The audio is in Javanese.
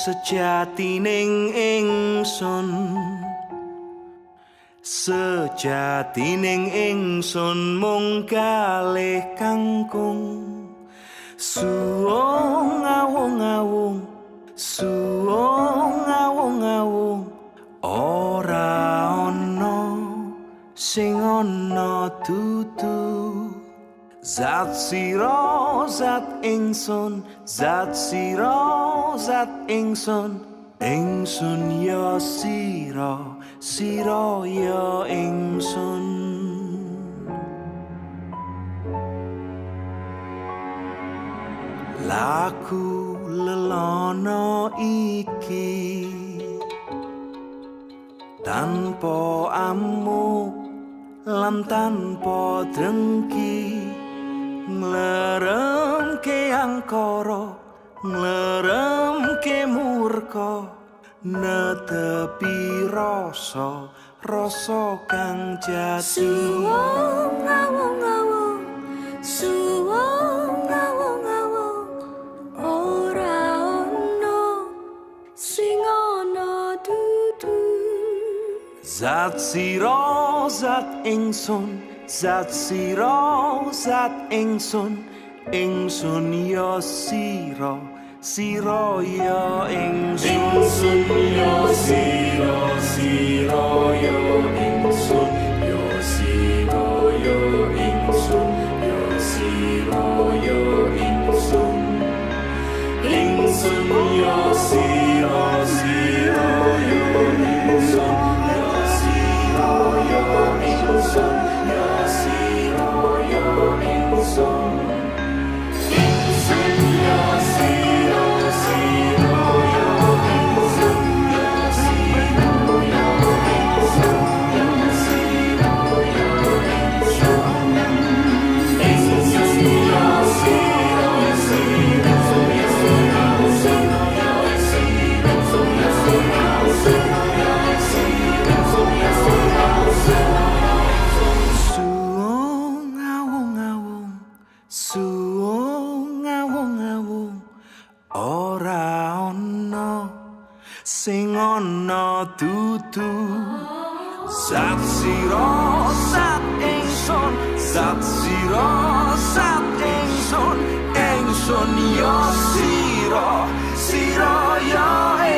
sejatining ingsun mung kalih kangkung suwung ngawung-ngawung ora ana sing ana dudu zat sira zat ingsun ya sira ya ingsun laku lelono iki tanpa amuk lan tanpa drengki ngleremke angkara ngleremke murka netepi rasa kang jati suwung ngawung-ngawung ora ana sing ana dudu zat sira zat ingsun ya sira ya ingsun ya sira ya ingsun ya sira ya ingsun ya sira ya ingsun ya sira ya ingsun ya sira ya ingsun ya sira ya ingsun ora ana sing ana dudu zat sira zat ingsun ya sira ya